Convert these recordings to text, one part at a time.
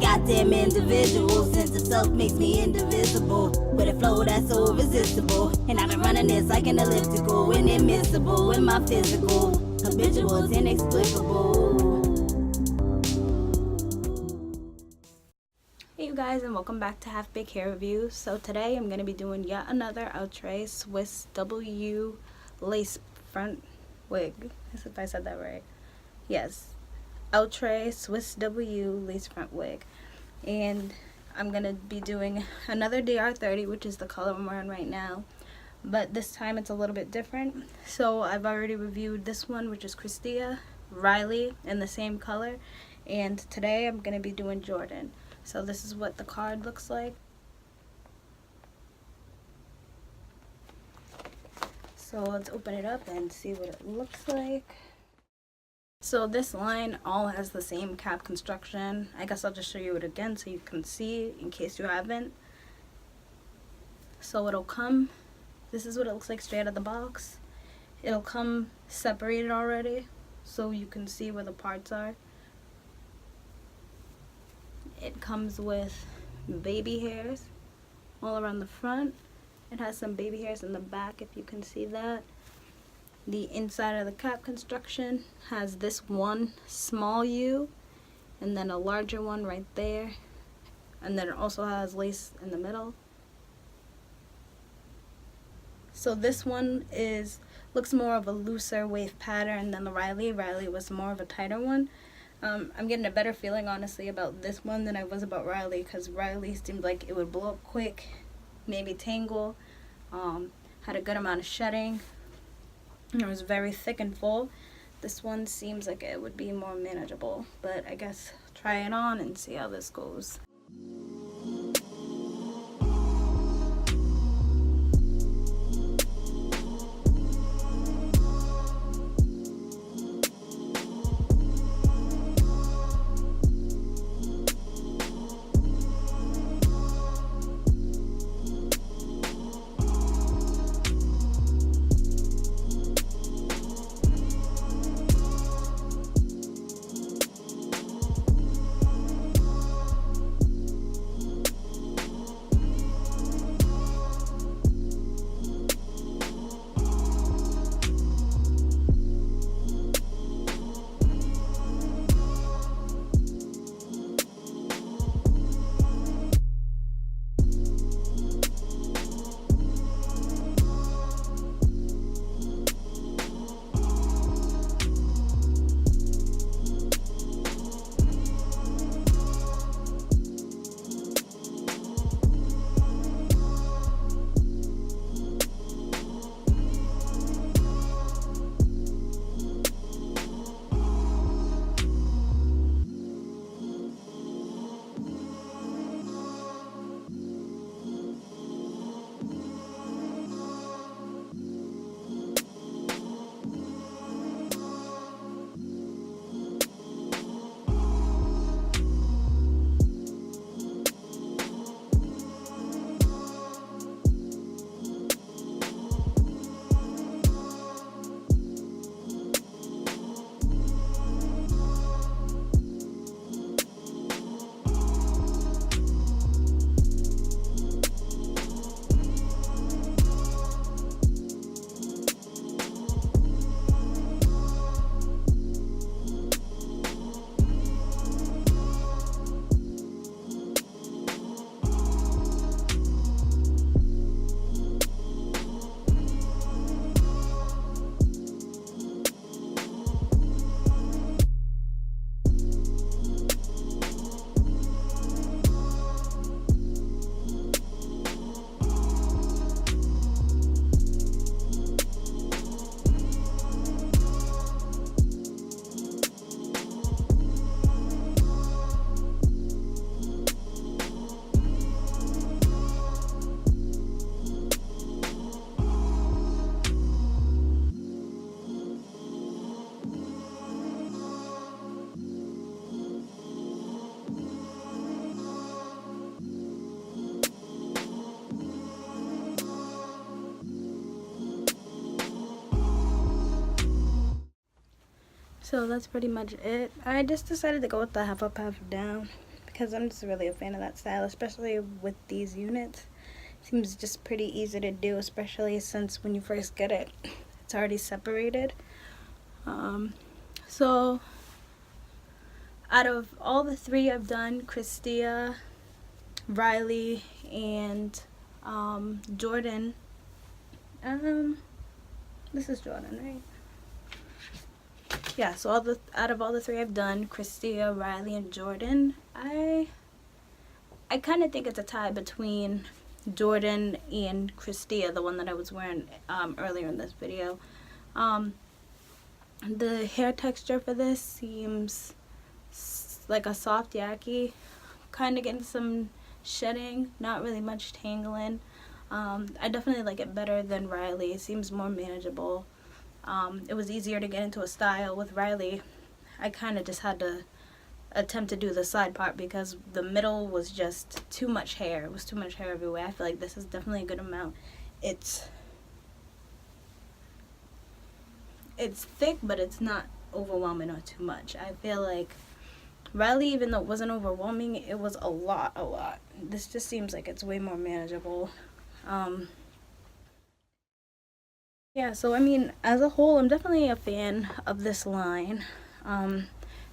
goddamn individual. Sense of self makes me indivisible, with a flow that's so irresistible. And I've been running this like an elliptical, inadmissible in my physical. Habitual is inexplicable. Hey you guys, and welcome back to Half Baked Hair Review. So today I'm going to be doing yet another Outre Swiss W lace front wig. As if I said that right. Yes, Outre Swiss W lace front wig. And I'm going to be doing another DR30, which is the color I'm wearing right now. But this time it's a little bit different. So I've already reviewed this one, which is Christia, Riley, in the same color. And today I'm going to be doing Jordyn. So this is what the card looks like. So let's open it up and see what it looks like. So this line all has the same cap construction. I guess I'll just show you it again so you can see in case you haven't. So it'll come, this is what it looks like straight out of the box. It'll come separated already so you can see where the parts are. It comes with baby hairs all around the front. It has some baby hairs in the back, if you can see that. The inside of the cap construction has this one small U and then a larger one right there. And then it also has lace in the middle. So this one looks more of a looser wave pattern than the Riley. Riley was more of a tighter one. I'm getting a better feeling, honestly, about this one than I was about Riley, because Riley seemed like it would blow up quick, maybe tangle, had a good amount of shedding, and it was very thick and full. This one seems like it would be more manageable, but I guess try it on and see how this goes. So that's pretty much it. I just decided to go with the half up, half down because I'm just really a fan of that style, especially with these units. Seems just pretty easy to do, especially since when you first get it, it's already separated. So out of all the three I've done, Christia, Riley, and Jordyn. This is Jordyn, right? Yeah, so out of all the three I've done, Christia, Riley, and Jordyn, I kind of think it's a tie between Jordyn and Christia, the one that I was wearing earlier in this video. The hair texture for this seems like a soft yaki, kind of getting some shedding, not really much tangling. I definitely like it better than Riley. It seems more manageable. It was easier to get into a style. With Riley, I kind of just had to attempt to do the side part because the middle was just too much hair. It was too much hair everywhere. I feel like this is definitely a good amount. It's thick, but it's not overwhelming or too much. I feel like Riley, even though it wasn't overwhelming, it was a lot. This just seems like it's way more manageable. Yeah, so I mean, as a whole, I'm definitely a fan of this line. I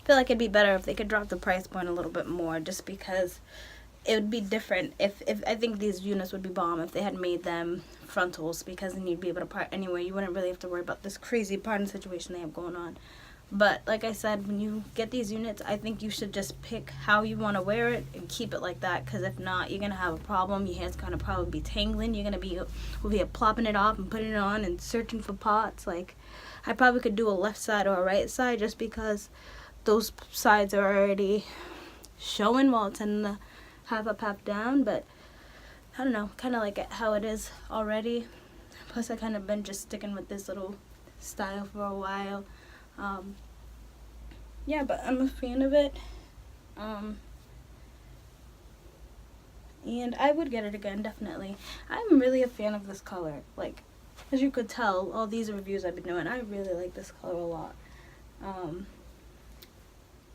feel like it'd be better if they could drop the price point a little bit more, just because it would be different. If I think these units would be bomb if they had made them frontals, because then you'd be able to part anywhere. You wouldn't really have to worry about this crazy parting situation they have going on. But like I said, when you get these units, I think you should just pick how you want to wear it and keep it like that, because if not, you're going to have a problem. Your hair's going to probably be tangling. You're going to be over here plopping it off and putting it on and searching for pots. Like, I probably could do a left side or a right side just because those sides are already showing while it's in the half up, half down. But I don't know, kind of like it how it is already. Plus, I kind of been just sticking with this little style for a while. Yeah, but I'm a fan of it, and I would get it again, definitely. I'm really a fan of this color. Like, as you could tell, all these reviews I've been doing, I really like this color a lot.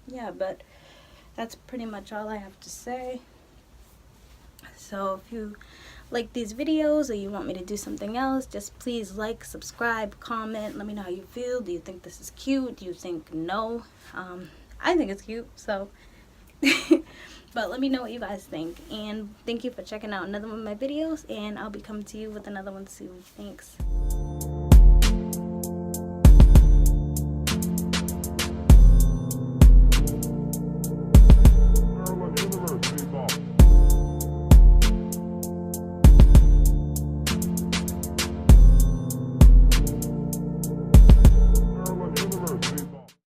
Yeah, but that's pretty much all I have to say. So if you like these videos or you want me to do something else, just please like, subscribe, comment, let me know how you feel. Do you think this is cute? Do you think no? I think it's cute, so but let me know what you guys think, and thank you for checking out another one of my videos, and I'll be coming to you with another one soon. Thanks.